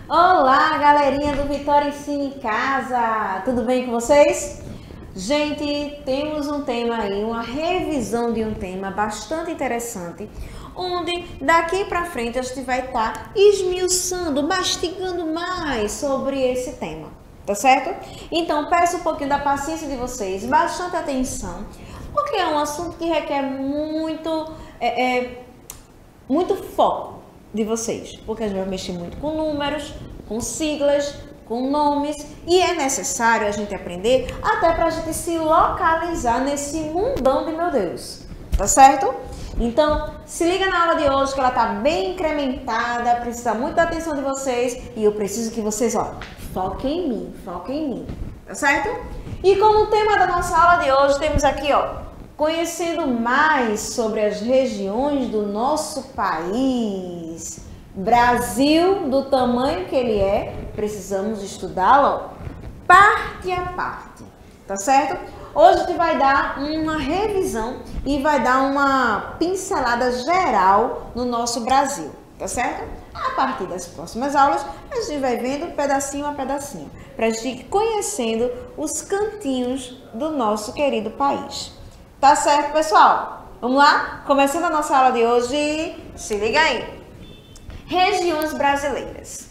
Olá, galerinha do Vitória Ensina em Casa! Tudo bem com vocês? Gente, temos um tema aí, uma revisão de um tema bastante interessante, onde daqui para frente a gente vai estar esmiuçando, mastigando mais sobre esse tema, tá certo? Então, peço um pouquinho da paciência de vocês, bastante atenção, porque é um assunto que requer muito foco de vocês, porque a gente vai mexer muito com números, com siglas, com nomes, e é necessário a gente aprender até para a gente se localizar nesse mundão de meu Deus, tá certo? Então, se liga na aula de hoje que ela tá bem incrementada, precisa muito da atenção de vocês, e eu preciso que vocês, foquem em mim, tá certo? E como tema da nossa aula de hoje, temos aqui, conhecendo mais sobre as regiões do nosso país. Brasil, do tamanho que ele é, precisamos estudá-lo parte a parte, tá certo? Hoje a gente vai dar uma revisão e vai dar uma pincelada geral no nosso Brasil, tá certo? A partir das próximas aulas, a gente vai vendo pedacinho a pedacinho, para a gente ir conhecendo os cantinhos do nosso querido país. Tá certo, pessoal? Vamos lá? Começando a nossa aula de hoje, se liga aí. Regiões brasileiras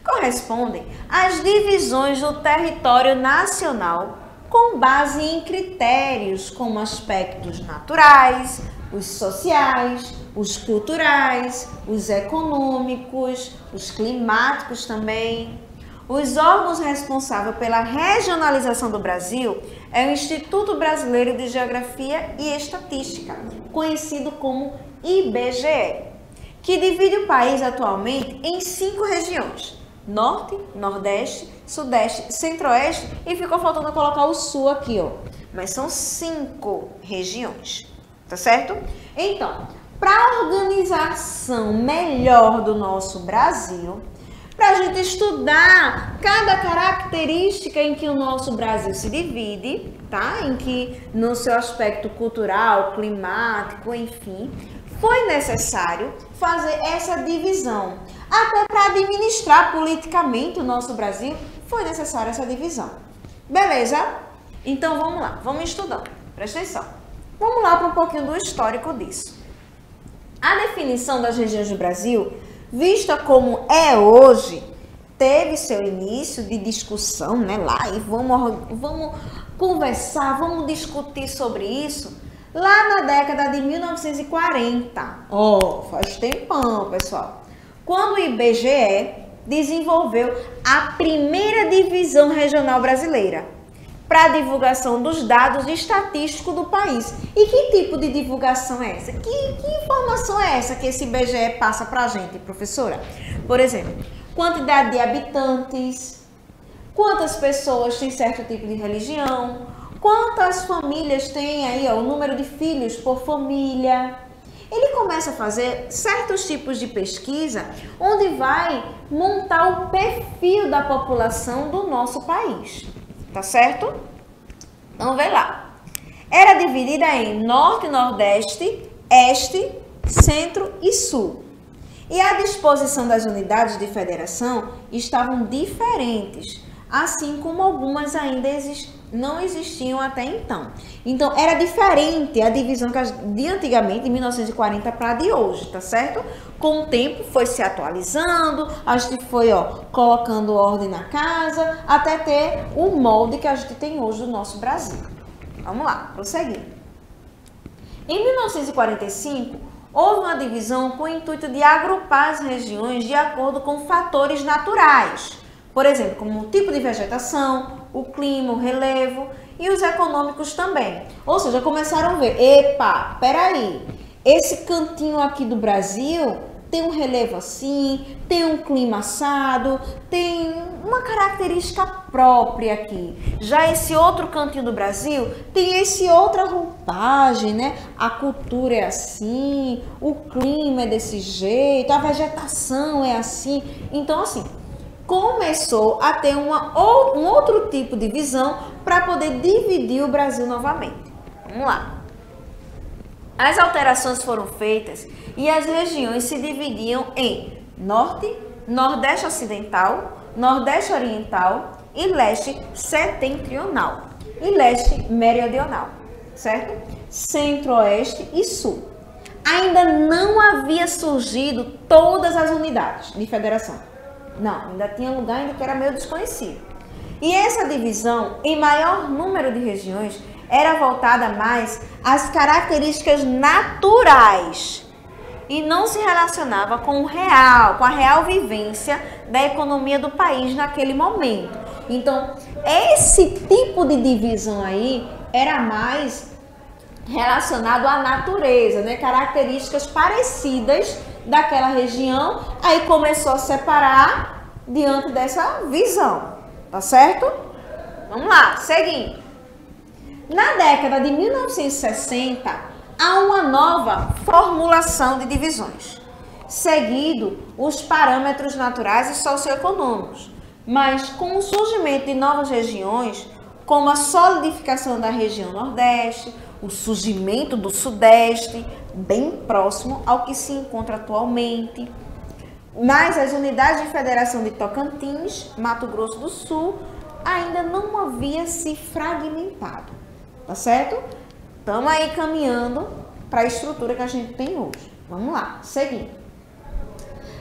correspondem às divisões do território nacional com base em critérios como aspectos naturais, os sociais, os culturais, os econômicos, os climáticos também. Os órgãos responsáveis pela regionalização do Brasil é o Instituto Brasileiro de Geografia e Estatística, conhecido como IBGE, que divide o país atualmente em 5 regiões: Norte, Nordeste, Sudeste, Centro-Oeste, e ficou faltando colocar o Sul aqui, mas são 5 regiões, tá certo? Então, para a organização melhor do nosso Brasil, para a gente estudar cada característica em que o nosso Brasil se divide, tá? Em que no seu aspecto cultural, climático, enfim, foi necessário fazer essa divisão. Até para administrar politicamente o nosso Brasil, foi necessária essa divisão. Beleza? Então vamos lá, vamos estudar. Presta atenção. Vamos lá para um pouquinho do histórico disso. A definição das regiões do Brasil, vista como é hoje, teve seu início de discussão, né, lá, e vamos conversar, vamos discutir sobre isso lá na década de 1940. Faz tempão, pessoal. Quando o IBGE desenvolveu a primeira divisão regional brasileira para a divulgação dos dados estatísticos do país. E que tipo de divulgação é essa? Que informação é essa que esse IBGE passa para a gente, professora? Por exemplo, quantidade de habitantes, quantas pessoas têm certo tipo de religião, quantas famílias têm aí, o número de filhos por família. Ele começa a fazer certos tipos de pesquisa onde vai montar o perfil da população do nosso país. Tá certo? Então, vem lá. Era dividida em Norte, Nordeste, Este, Centro e Sul. E a disposição das unidades de federação estavam diferentes, assim como algumas ainda não existiam até então. Então, era diferente a divisão de antigamente, de 1940 para a de hoje, tá certo? Com o tempo foi se atualizando, a gente foi colocando ordem na casa, até ter o molde que a gente tem hoje do nosso Brasil. Vamos lá, prosseguir. Em 1945, houve uma divisão com o intuito de agrupar as regiões de acordo com fatores naturais, por exemplo, como o tipo de vegetação, o clima, o relevo e os econômicos também. Ou seja, começaram a ver, epa, peraí, esse cantinho aqui do Brasil tem um relevo assim, tem um clima assado, tem uma característica própria aqui. Já esse outro cantinho do Brasil tem esse outra roupagem, né? A cultura é assim, o clima é desse jeito, a vegetação é assim. Então, assim, começou a ter um outro tipo de visão para poder dividir o Brasil novamente. Vamos lá. As alterações foram feitas e as regiões se dividiam em Norte, Nordeste Ocidental, Nordeste Oriental e Leste Setentrional e Leste Meridional, certo? Centro-Oeste e Sul. Ainda não havia surgido todas as unidades de federação. Não, ainda tinha lugar ainda que era meio desconhecido. E essa divisão, em maior número de regiões, era voltada mais às características naturais e não se relacionava com a real vivência da economia do país naquele momento. Então, esse tipo de divisão aí era mais relacionado à natureza, né? Características parecidas daquela região, aí começou a separar diante dessa visão, tá certo? Vamos lá, seguindo. Na década de 1960, há uma nova formulação de divisões, seguido os parâmetros naturais e socioeconômicos, mas com o surgimento de novas regiões, como a solidificação da região Nordeste, o surgimento do Sudeste, bem próximo ao que se encontra atualmente, mas as unidades de federação de Tocantins, Mato Grosso do Sul, ainda não havia se fragmentado, tá certo? Estamos aí caminhando para a estrutura que a gente tem hoje. Vamos lá, seguindo.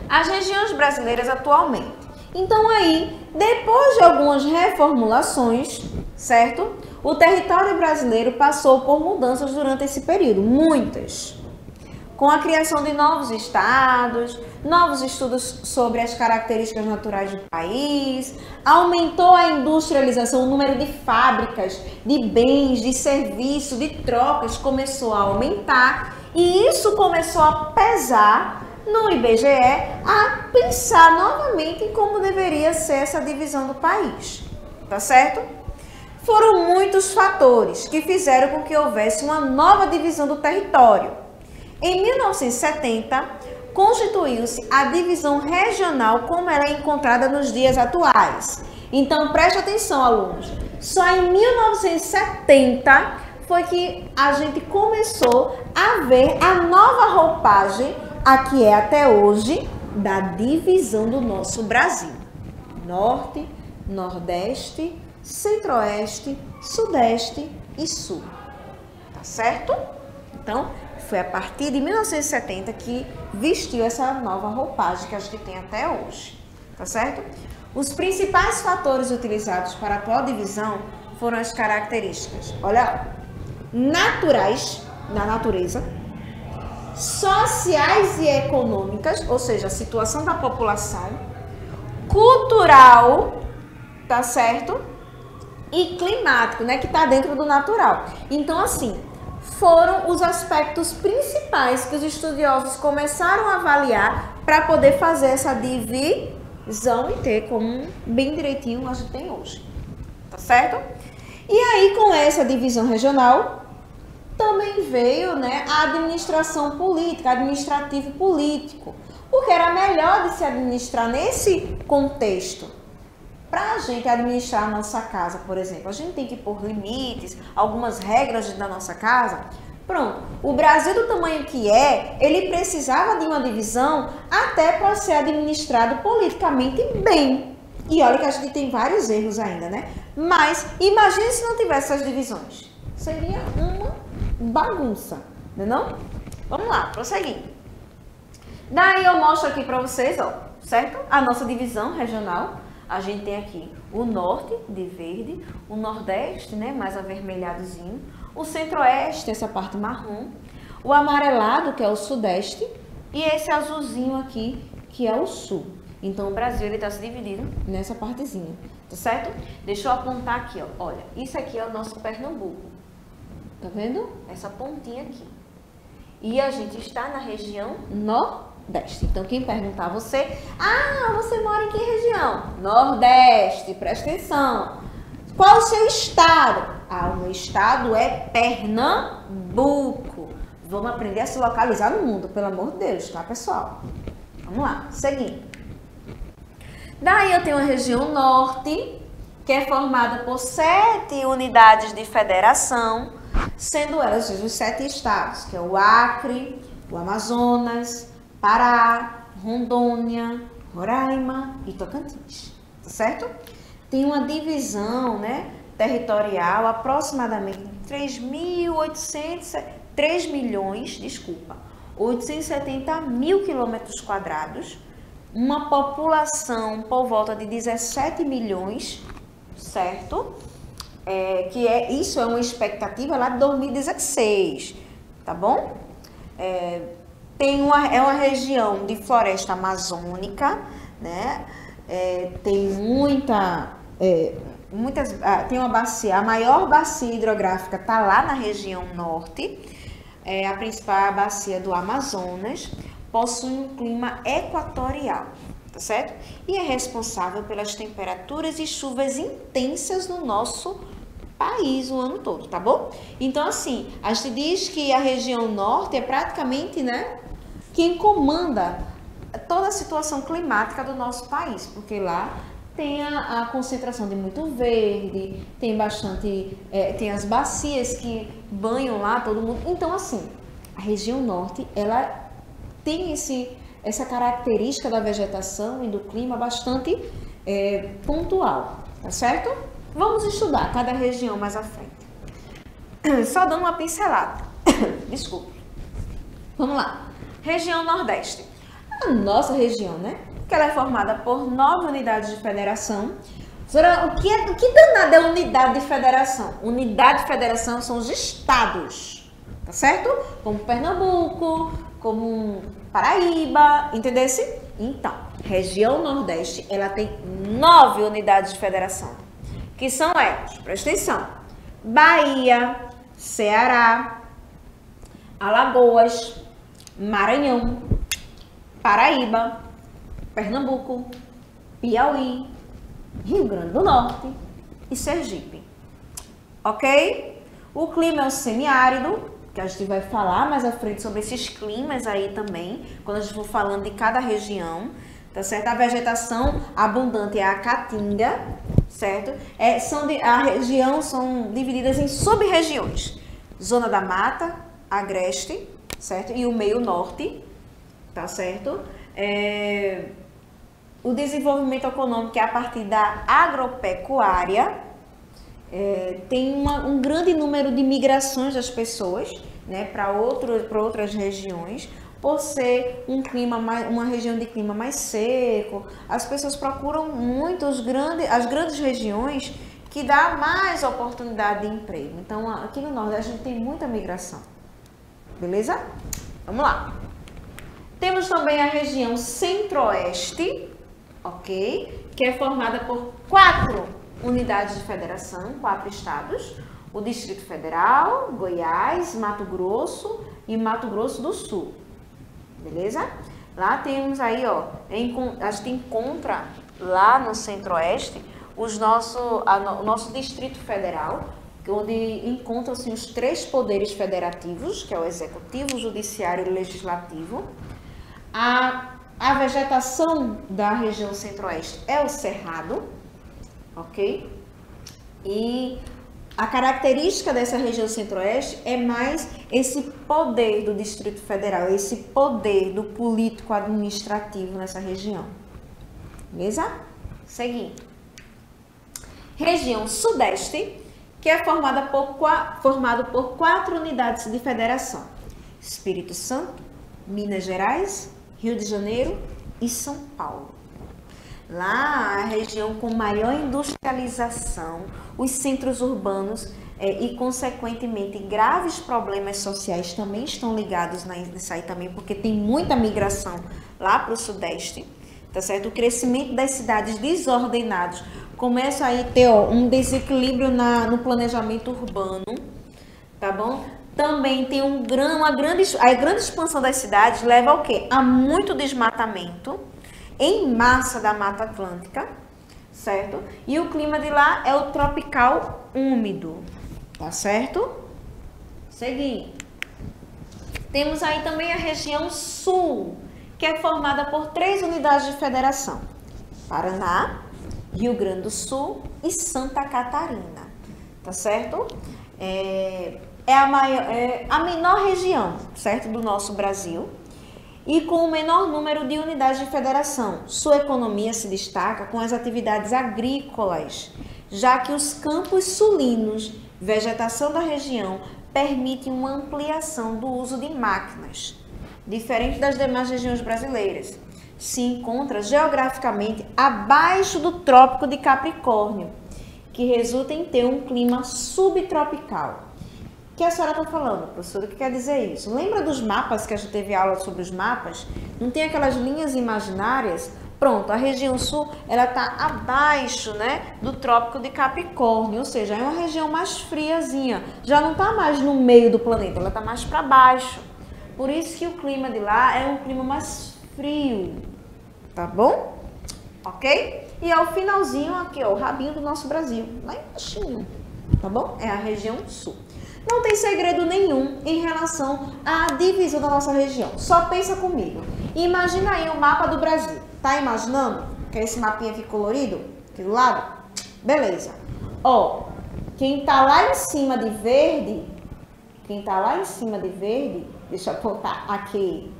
As regiões brasileiras atualmente. Então aí, depois de algumas reformulações, certo? O território brasileiro passou por mudanças durante esse período, muitas. Com a criação de novos estados, novos estudos sobre as características naturais do país, aumentou a industrialização, o número de fábricas, de bens, de serviços, de trocas começou a aumentar e isso começou a pesar no IBGE a pensar novamente em como deveria ser essa divisão do país, tá certo? Foram muitos fatores que fizeram com que houvesse uma nova divisão do território. Em 1970, constituiu-se a divisão regional como ela é encontrada nos dias atuais. Então, preste atenção, alunos. Só em 1970 foi que a gente começou a ver a nova roupagem, a que é até hoje, da divisão do nosso Brasil. Norte, Nordeste, Centro-Oeste, Sudeste e Sul. Tá certo? Então, foi a partir de 1970 que vestiu essa nova roupagem que a gente tem até hoje. Tá certo? Os principais fatores utilizados para a atual divisão foram as características, olha, naturais, da natureza, sociais e econômicas, ou seja, a situação da população, cultural, tá certo? E climático, né, que está dentro do natural. Então, assim, foram os aspectos principais que os estudiosos começaram a avaliar para poder fazer essa divisão e ter como bem direitinho a gente tem hoje, tá certo? E aí, com essa divisão regional, também veio, né, a administração política, administrativo político, porque era melhor de se administrar nesse contexto. Para a gente administrar a nossa casa, por exemplo, a gente tem que pôr limites, algumas regras da nossa casa. Pronto, o Brasil do tamanho que é, ele precisava de uma divisão até para ser administrado politicamente bem. E olha que a gente tem vários erros ainda, né? Mas imagine se não tivesse essas divisões. Seria uma bagunça, não é não? Vamos lá, prosseguindo. Daí eu mostro aqui para vocês, ó, certo? A nossa divisão regional. A gente tem aqui o norte, de verde, o nordeste, né, mais avermelhadozinho, o centro-oeste, essa parte marrom, o amarelado, que é o sudeste, e esse azulzinho aqui, que é o sul. Então, o Brasil está se dividindo nessa partezinha, tá certo? Deixa eu apontar aqui, ó. Olha, isso aqui é o nosso Pernambuco. Tá vendo? Essa pontinha aqui. E a gente está na região Nordeste. Então, quem perguntar a você, você mora em que região? Nordeste, presta atenção. Qual o seu estado? O meu estado é Pernambuco. Vamos aprender a se localizar no mundo, pelo amor de Deus, tá, pessoal? Vamos lá, seguindo. Daí eu tenho a região norte, que é formada por 7 unidades de federação, sendo elas os 7 estados, que é o Acre, o Amazonas, Pará, Rondônia, Roraima e Tocantins, tá certo? Tem uma divisão, né, territorial aproximadamente de 870 mil quilômetros quadrados, uma população por volta de 17 milhões, certo? Isso é uma expectativa lá de 2016, tá bom? É uma região de floresta amazônica, né? Tem tem uma bacia, a maior bacia hidrográfica está lá na região norte, a principal bacia do Amazonas, possui um clima equatorial, tá certo? E é responsável pelas temperaturas e chuvas intensas no nosso país o ano todo, tá bom? Então, assim, a gente diz que a região norte é praticamente, né, quem comanda toda a situação climática do nosso país, porque lá tem a concentração de muito verde, tem bastante, tem as bacias que banham lá todo mundo. Então, assim, a região norte, ela tem essa característica da vegetação e do clima bastante pontual, tá certo? Vamos estudar cada região mais à frente. Só dando uma pincelada. Desculpa. Vamos lá. Região Nordeste. A nossa região, né? Que ela é formada por 9 unidades de federação. O que danado é unidade de federação? Unidade de federação são os estados, tá certo? Como Pernambuco, como Paraíba, entendesse? Então, região Nordeste, ela tem 9 unidades de federação, que são elas, presta atenção: Bahia, Ceará, Alagoas, Maranhão, Paraíba, Pernambuco, Piauí, Rio Grande do Norte e Sergipe. Ok? O clima é o semiárido, que a gente vai falar mais à frente sobre esses climas aí também, quando a gente for falando de cada região, tá certo? A vegetação abundante é a caatinga, certo? A região são divididas em sub-regiões: zona da mata, agreste, certo? E o meio norte, tá certo? O desenvolvimento econômico é a partir da agropecuária. Tem um grande número de migrações das pessoas, né, para outras regiões, por ser uma região de clima mais seco. As pessoas procuram muito as grandes regiões que dá mais oportunidade de emprego. Então, aqui no Nordeste a gente tem muita migração. Beleza? Vamos lá. Temos também a região Centro-Oeste, ok? Que é formada por 4 unidades de federação, 4 estados: o Distrito Federal, Goiás, Mato Grosso e Mato Grosso do Sul. Beleza? Lá temos aí, ó, a gente encontra lá no Centro-Oeste o nosso Distrito Federal, onde encontram-se os 3 poderes federativos, que é o Executivo, o Judiciário e o Legislativo. A vegetação da região Centro-Oeste é o cerrado, ok? E a característica dessa região Centro-Oeste é mais esse poder do Distrito Federal, esse poder do político administrativo nessa região. Beleza? Seguindo. Região Sudeste, que é formado por 4 unidades de federação: Espírito Santo, Minas Gerais, Rio de Janeiro e São Paulo. Lá, a região com maior industrialização, os centros urbanos e, consequentemente, graves problemas sociais também estão ligados nisso aí também, porque tem muita migração lá para o Sudeste, tá certo? O crescimento das cidades desordenadas começa aí a ter um desequilíbrio no planejamento urbano, tá bom? Também tem a grande expansão das cidades leva ao quê? A muito desmatamento em massa da Mata Atlântica, certo? E o clima de lá é o tropical úmido, tá certo? Seguindo. Temos aí também a região Sul, que é formada por 3 unidades de federação: Paraná, Rio Grande do Sul e Santa Catarina, tá certo? É a menor região, certo, do nosso Brasil. e com o menor número de unidades de federação. Sua economia se destaca com as atividades agrícolas, já que os campos sulinos, vegetação da região, permitem uma ampliação do uso de máquinas. Diferente das demais regiões brasileiras, se encontra geograficamente abaixo do Trópico de Capricórnio, que resulta em ter um clima subtropical. O que a senhora está falando, professora? O que quer dizer isso? Lembra dos mapas que a gente teve aula sobre os mapas? Não tem aquelas linhas imaginárias? Pronto, a região sul, ela está abaixo, né, do Trópico de Capricórnio, ou seja, é uma região mais friazinha. Já não está mais no meio do planeta, ela está mais para baixo. Por isso que o clima de lá é um clima mais frio, tá bom? Ok? E ao finalzinho aqui, ó, o rabinho do nosso Brasil, lá embaixo, tá bom? É a região sul. Não tem segredo nenhum em relação à divisão da nossa região. Só pensa comigo. Imagina aí o mapa do Brasil. Tá imaginando? Que é esse mapinha aqui colorido, aqui do lado? Beleza. Ó, quem tá lá em cima de verde, deixa eu apontar aqui,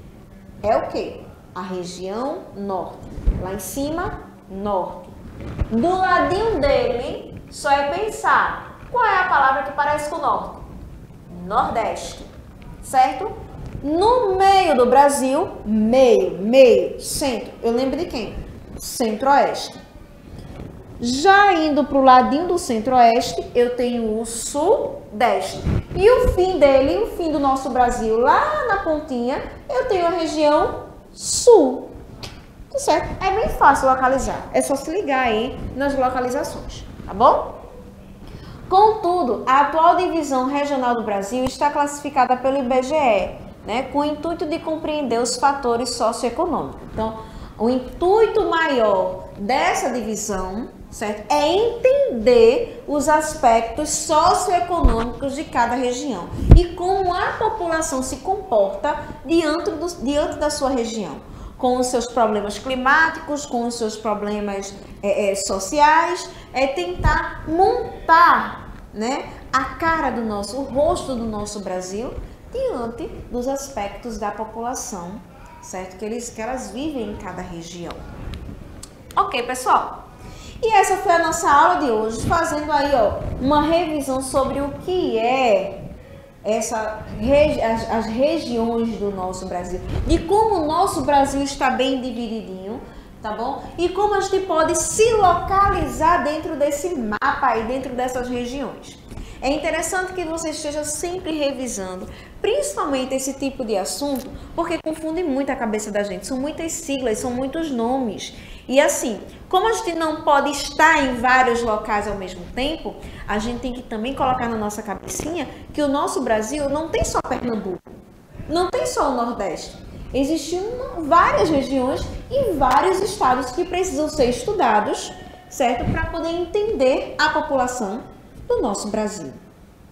é o quê? A região norte. Lá em cima, norte. Do ladinho dele, só é pensar, qual é a palavra que parece com norte? Nordeste, certo? No meio do Brasil, meio, centro. Eu lembro de quem? Centro-oeste. Já indo para o ladinho do centro-oeste, eu tenho o sudeste. E o fim dele, o fim do nosso Brasil, lá na pontinha, eu tenho a região sul. Tá certo? É bem fácil localizar. É só se ligar aí nas localizações, tá bom? Contudo, a atual divisão regional do Brasil está classificada pelo IBGE, né, com o intuito de compreender os fatores socioeconômicos. Então, o intuito maior dessa divisão, certo, é entender os aspectos socioeconômicos de cada região e como a população se comporta diante da sua região, com os seus problemas climáticos, com os seus problemas sociais, é tentar montar, né, a cara do o rosto do nosso Brasil diante dos aspectos da população, certo? Que elas vivem em cada região. Ok, pessoal? E essa foi a nossa aula de hoje, fazendo aí, ó, uma revisão sobre o que é as regiões do nosso Brasil, de como o nosso Brasil está bem divididinho, tá bom? E como a gente pode se localizar dentro desse mapa aí, dentro dessas regiões. É interessante que você esteja sempre revisando, principalmente esse tipo de assunto, porque confunde muito a cabeça da gente. São muitas siglas, são muitos nomes. E assim, como a gente não pode estar em vários locais ao mesmo tempo, a gente tem que também colocar na nossa cabecinha que o nosso Brasil não tem só Pernambuco, não tem só o Nordeste. Existem várias regiões e vários estados que precisam ser estudados, certo? Para poder entender a população do nosso Brasil.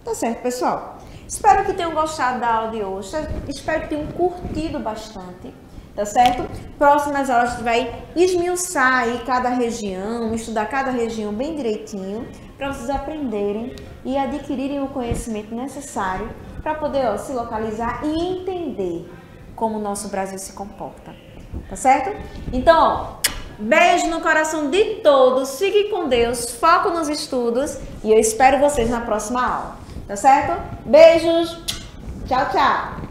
Tá certo, pessoal? Espero que tenham gostado da aula de hoje. Espero que tenham curtido bastante. Tá certo? Próximas aulas a gente vai esmiuçar aí cada região, estudar cada região bem direitinho, para vocês aprenderem e adquirirem o conhecimento necessário para poder se localizar e entender como o nosso Brasil se comporta. Tá certo? Então, ó, beijo no coração de todos, fiquem com Deus, foco nos estudos e eu espero vocês na próxima aula. Tá certo? Beijos, tchau, tchau!